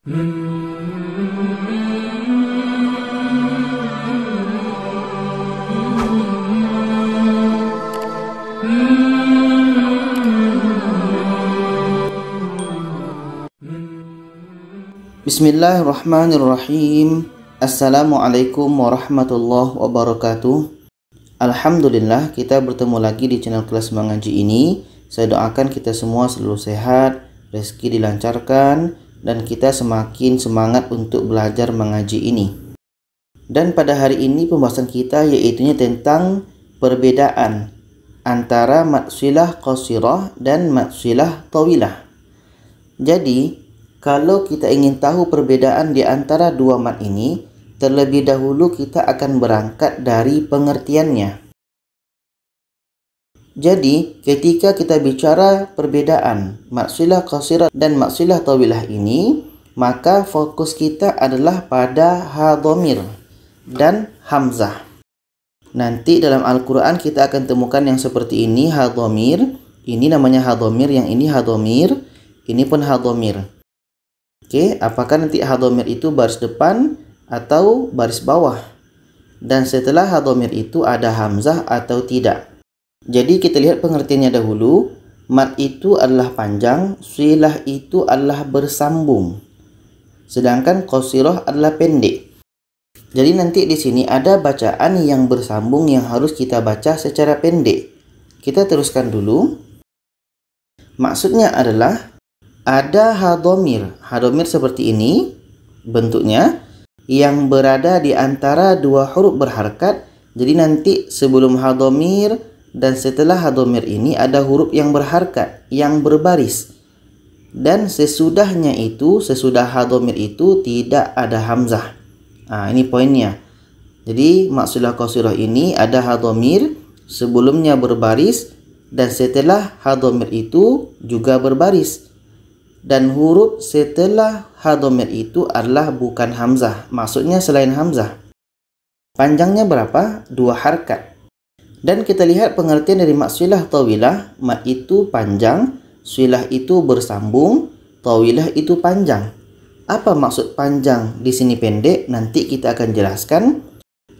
Bismillahirrahmanirrahim. Assalamualaikum warahmatullahi wabarakatuh. Alhamdulillah, kita bertemu lagi di channel kelas mengaji ini. Saya doakan kita semua selalu sehat, rezeki dilancarkan, dan kita semakin semangat untuk belajar mengaji ini. Dan pada hari ini pembahasan kita yaitunya tentang perbedaan antara matsilah qasirah dan matsilah tawilah. Jadi kalau kita ingin tahu perbedaan di antara dua mat ini, terlebih dahulu kita akan berangkat dari pengertiannya. Jadi, ketika kita bicara perbedaan matsilah qasirah dan matsilah tawilah ini, maka fokus kita adalah pada ha dhamir dan hamzah. Nanti dalam Al-Quran kita akan temukan yang seperti ini, ha dhamir. Ini namanya ha dhamir, yang ini ha dhamir, ini pun ha dhamir. Oke, apakah nanti ha dhamir itu baris depan atau baris bawah? Dan setelah ha dhamir itu ada hamzah atau tidak? Jadi kita lihat pengertiannya dahulu. Mat itu adalah panjang, silah itu adalah bersambung. Sedangkan qasirah adalah pendek. Jadi nanti di sini ada bacaan yang bersambung yang harus kita baca secara pendek. Kita teruskan dulu. Maksudnya adalah ada ha dhamir. Ha dhamir seperti ini bentuknya, yang berada di antara dua huruf berharakat. Jadi nanti sebelum ha dhamir dan setelah ha dhamir ini ada huruf yang berharakat, yang berbaris. Dan sesudahnya itu, sesudah ha dhamir itu tidak ada hamzah. Ini poinnya. Jadi maksilah qasirah ini ada ha dhamir, sebelumnya berbaris, dan setelah ha dhamir itu juga berbaris. Dan huruf setelah ha dhamir itu adalah bukan hamzah, maksudnya selain hamzah. Panjangnya berapa? 2 harakat. Dan kita lihat pengertian dari maksilah tawilah. Mat itu panjang, silah itu bersambung, tawilah itu panjang. Apa maksud panjang di sini pendek? Nanti kita akan jelaskan.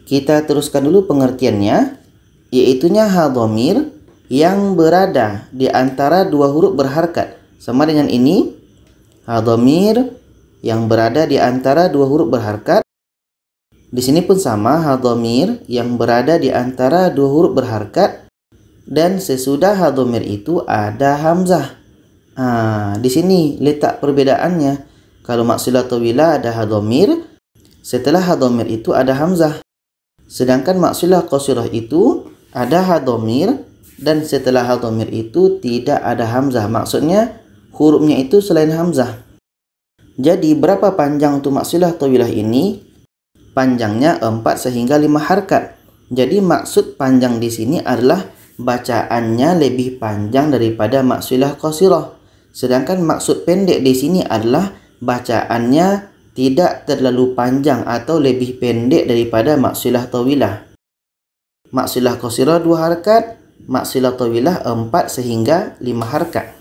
Kita teruskan dulu pengertiannya, yaitunya ha dhamir yang berada di antara dua huruf berharakat. Sama dengan ini, ha dhamir yang berada di antara dua huruf berharakat. Di sini pun sama, ha dhamir yang berada di antara dua huruf berharakat, dan sesudah ha dhamir itu ada hamzah. Di sini letak perbedaannya. Kalau maksilah tawilah ada ha dhamir, setelah ha dhamir itu ada hamzah. Sedangkan maksilah qasirah itu ada ha dhamir dan setelah ha dhamir itu tidak ada hamzah. Maksudnya hurufnya itu selain hamzah. Jadi berapa panjang untuk maksilah tawilah ini? Panjangnya 4 sehingga 5 harakat. Jadi maksud panjang di sini adalah bacaannya lebih panjang daripada maksilah qasirah. Sedangkan maksud pendek di sini adalah bacaannya tidak terlalu panjang atau lebih pendek daripada maksilah tawilah. Maksilah qasirah 2 harakat, maksilah tawilah 4 sehingga 5 harakat.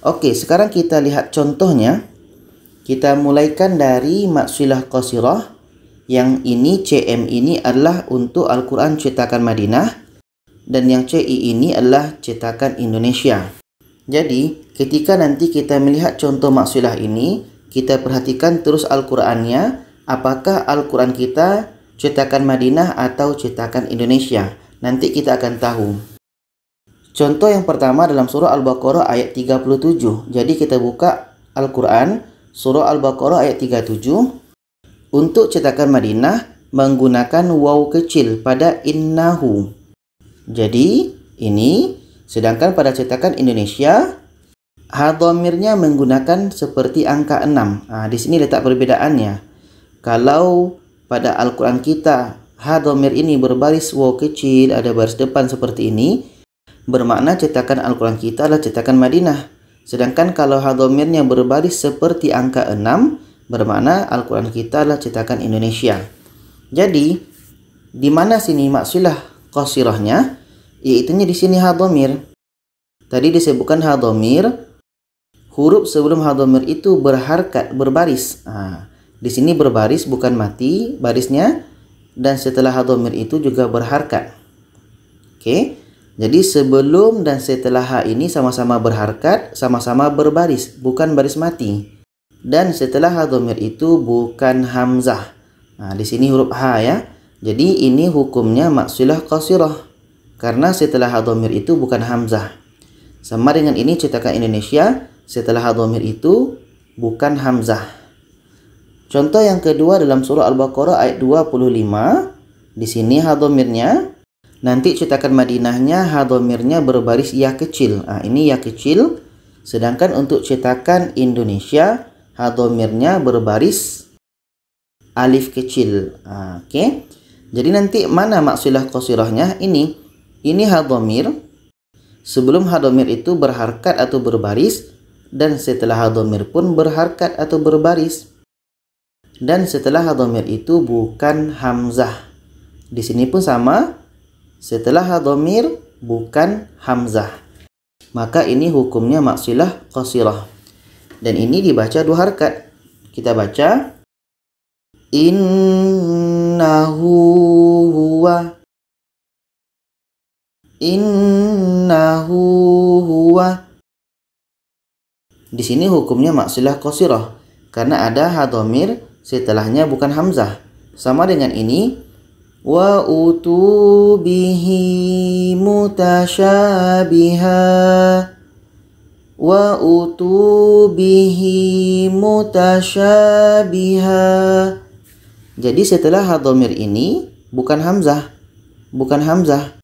Oke, sekarang kita lihat contohnya. Kita mulaikan dari maksilah qasirah. Yang ini CM ini adalah untuk Al-Quran cetakan Madinah, dan yang CI ini adalah cetakan Indonesia. Jadi ketika nanti kita melihat contoh maksilah ini, kita perhatikan terus Al-Qurannya. Apakah Al-Quran kita cetakan Madinah atau cetakan Indonesia? Nanti kita akan tahu. Contoh yang pertama dalam surah Al-Baqarah ayat 37. Jadi kita buka Al-Quran, surah Al-Baqarah ayat 37. Untuk cetakan Madinah menggunakan waw kecil pada innahu. Jadi ini, sedangkan pada cetakan Indonesia ha dhamirnya menggunakan seperti angka 6. Di sini letak perbedaannya. Kalau pada Al-Quran kita ha dhamir ini berbaris waw kecil, ada baris depan seperti ini, bermakna cetakan Al-Quran kita adalah cetakan Madinah. Sedangkan kalau ha dhamirnya berbaris seperti angka 6, bermakna Al-Quran kita adalah cetakan Indonesia. Jadi di mana sini maksilah qasirahnya? Yaitunya di sini ha dhamir. Tadi disebutkan ha dhamir, huruf sebelum hadhamir itu berharkat, berbaris. Di sini berbaris bukan mati barisnya, dan setelah hadhamir itu juga berharkat. Oke. Jadi sebelum dan setelah ha ini sama-sama berharkat, sama-sama berbaris, bukan baris mati. Dan setelah hadhamir itu bukan hamzah. Di sini huruf ha ya. Jadi ini hukumnya maksilah qasirah karena setelah hadhamir itu bukan hamzah. Sama dengan ini cetakan Indonesia, setelah hadhamir itu bukan hamzah. Contoh yang kedua dalam surah Al-Baqarah ayat 25. Di sini hadhamirnya, nanti cetakan Madinahnya hadhamirnya berbaris ya kecil. Ini ya kecil. Sedangkan untuk cetakan Indonesia hadhamirnya berbaris alif kecil. Oke. Jadi nanti mana maksilah qasirahnya? Ini hadhamir. Sebelum hadhamir itu berharkat atau berbaris, dan setelah hadhamir pun berharkat atau berbaris. Dan setelah hadhamir itu bukan hamzah. Di sini pun sama. Setelah hadhamir bukan hamzah. Maka ini hukumnya maksilah qasirah. Dan ini dibaca 2 harkat. Kita baca innahu huwa. Innahu huwa. Di sini hukumnya maksilah qasirah karena ada hadhamir, setelahnya bukan hamzah. Sama dengan ini, wa utubihi mutasyabiha. Wa utubihi mutasyabiha. Jadi setelah hadhamir ini bukan hamzah, bukan hamzah.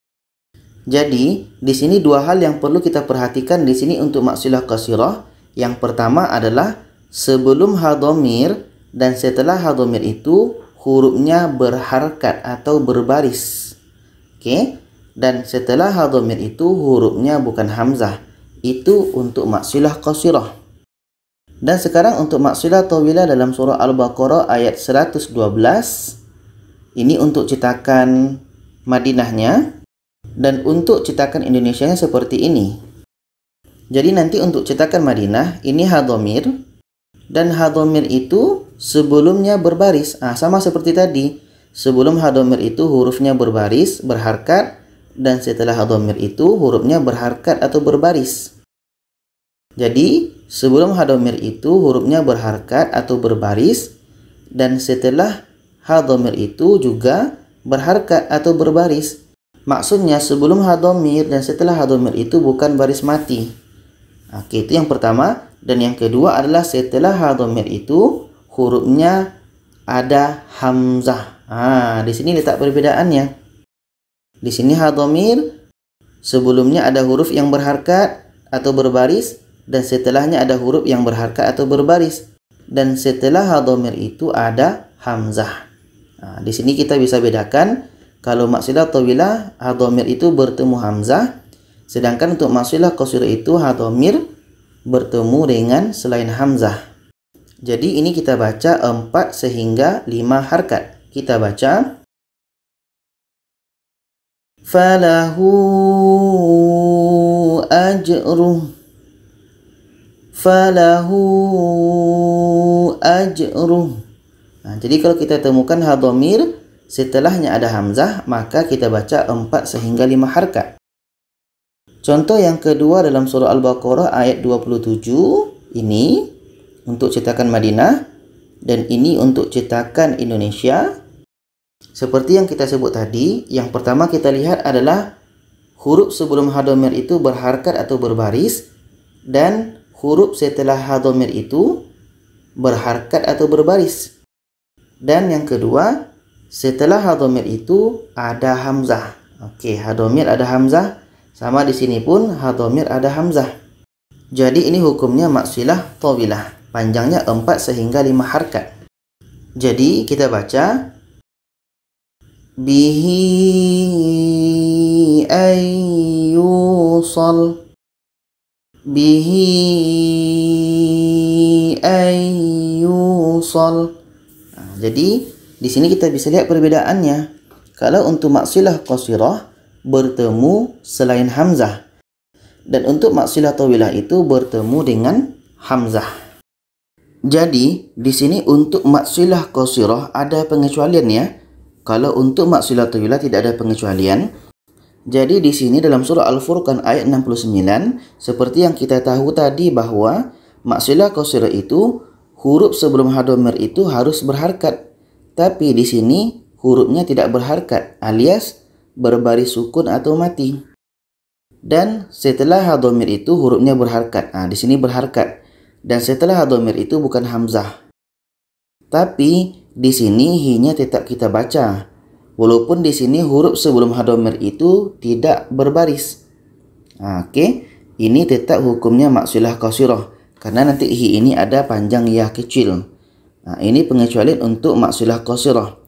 Jadi di sini 2 hal yang perlu kita perhatikan di sini untuk maksilah qasirah. Yang pertama adalah sebelum hadhamir dan setelah hadhamir itu hurufnya berharkat atau berbaris. Oke? Dan setelah hadhamir itu hurufnya bukan hamzah. Itu untuk maksilah qasirah. Dan sekarang untuk maksilah tawilah dalam surah Al-Baqarah ayat 112. Ini untuk cetakan Madinahnya. Dan untuk cetakan Indonesianya seperti ini. Jadi nanti untuk cetakan Madinah ini hadhamir. Dan hadhamir itu sebelumnya berbaris. Sama seperti tadi. Sebelum hadhamir itu hurufnya berbaris, berharkat. Dan setelah hadhamir itu hurufnya berharkat atau berbaris. Jadi sebelum hadhamir itu hurufnya berharkat atau berbaris. Dan setelah hadhamir itu juga berharkat atau berbaris. Maksudnya sebelum hadhamir dan setelah hadhamir itu bukan baris mati. Oke, itu yang pertama. Dan yang kedua adalah setelah hadhamir itu hurufnya ada hamzah. Di sini letak perbedaannya. Di sini hadhamir sebelumnya ada huruf yang berharkat atau berbaris, dan setelahnya ada huruf yang berharkat atau berbaris. Dan setelah hadhamir itu ada hamzah. Di sini kita bisa bedakan. Kalau maksilah tawilah hadhamir itu bertemu hamzah, sedangkan untuk maksilah qasirah itu hadhamir bertemu dengan selain hamzah. Jadi ini kita baca 4 sehingga 5 harkat. Kita baca falahu ajruh. Falahu ajruh. Jadi kalau kita temukan hadhamir setelahnya ada hamzah, maka kita baca 4 sehingga 5 harkat. Contoh yang kedua dalam surah Al-Baqarah ayat 27. Ini untuk cetakan Madinah dan ini untuk cetakan Indonesia. Seperti yang kita sebut tadi, yang pertama kita lihat adalah huruf sebelum hadhamir itu berharkat atau berbaris, dan huruf setelah hadhamir itu berharkat atau berbaris. Dan yang kedua, setelah hadhamir itu ada hamzah. Oke, hadhamir ada hamzah. Sama di sini pun hadhamir ada hamzah. Jadi ini hukumnya maksilah tawilah. Panjangnya 4 sehingga 5 harkat. Jadi kita baca bihi ayyusal. Bihi ayyusal. Jadi di sini kita bisa lihat perbedaannya. Kalau untuk maksilah qasirah bertemu selain hamzah, dan untuk maksilah tawilah itu bertemu dengan hamzah. Jadi di sini untuk maksilah qasirah ada pengecualian ya. Kalau untuk maksilah tawilah tidak ada pengecualian. Jadi di sini dalam surah Al-Furqan ayat 69 seperti yang kita tahu tadi bahwa maksilah qasirah itu huruf sebelum hadhamir itu harus berharkat. Tapi di sini hurufnya tidak berharkat alias berbaris sukun atau mati. Dan setelah hadhamir itu hurufnya berharkat. Di sini berharkat. Dan setelah hadhamir itu bukan hamzah. Tapi di sini hi-nya tetap kita baca. Walaupun di sini huruf sebelum hadhamir itu tidak berbaris. Oke, ini tetap hukumnya maksilah qasirah karena nanti hi ini ada panjang ya kecil. Ini pengecualian untuk maksilah qasirah.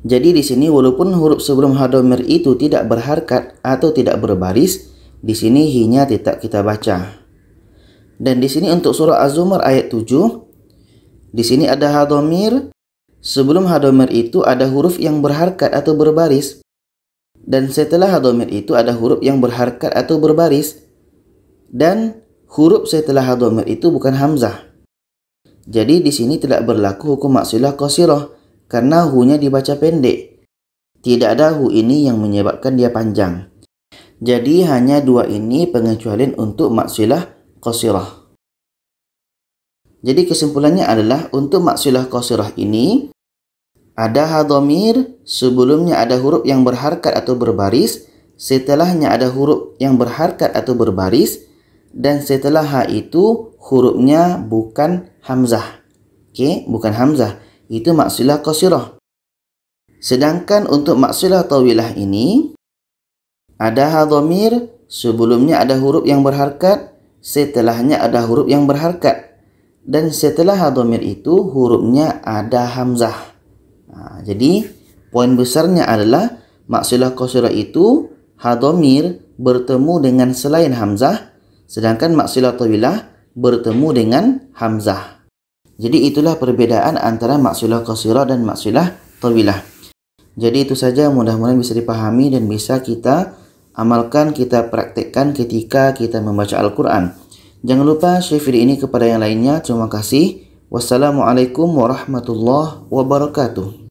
Jadi di sini walaupun huruf sebelum hadhamir itu tidak berharkat atau tidak berbaris, di sini hi-nya tetap kita baca. Dan di sini untuk surah Az-Zumar ayat 7, di sini ada hadhamir. Sebelum hadhamir itu ada huruf yang berharkat atau berbaris. Dan setelah hadhamir itu ada huruf yang berharkat atau berbaris. Dan huruf setelah hadhamir itu bukan hamzah. Jadi di sini tidak berlaku hukum maksilah qasirah karena hu-nya dibaca pendek. Tidak ada hu ini yang menyebabkan dia panjang. Jadi hanya dua ini pengecualian untuk maksilah qasirah. Jadi kesimpulannya adalah untuk maksilah qasirah ini ada hadhamir, sebelumnya ada huruf yang berharkat atau berbaris, setelahnya ada huruf yang berharkat atau berbaris, dan setelah ha itu hurufnya bukan hamzah. Oke, bukan hamzah. Itu maksilah qasirah. Sedangkan untuk maksilah tawilah ini ada hadhamir, sebelumnya ada huruf yang berharkat, setelahnya ada huruf yang berharkat, dan setelah hadhamir itu hurufnya ada hamzah. Jadi poin besarnya adalah maksilah qasirah itu hadhamir bertemu dengan selain hamzah, sedangkan maksilah tawilah bertemu dengan hamzah. Jadi itulah perbedaan antara maksilah qasirah dan maksilah tawilah. Jadi itu saja, mudah-mudahan bisa dipahami dan bisa kita amalkan, kita praktekkan ketika kita membaca Al-Quran. Jangan lupa share video ini kepada yang lainnya. Terima kasih. Wassalamualaikum warahmatullahi wabarakatuh.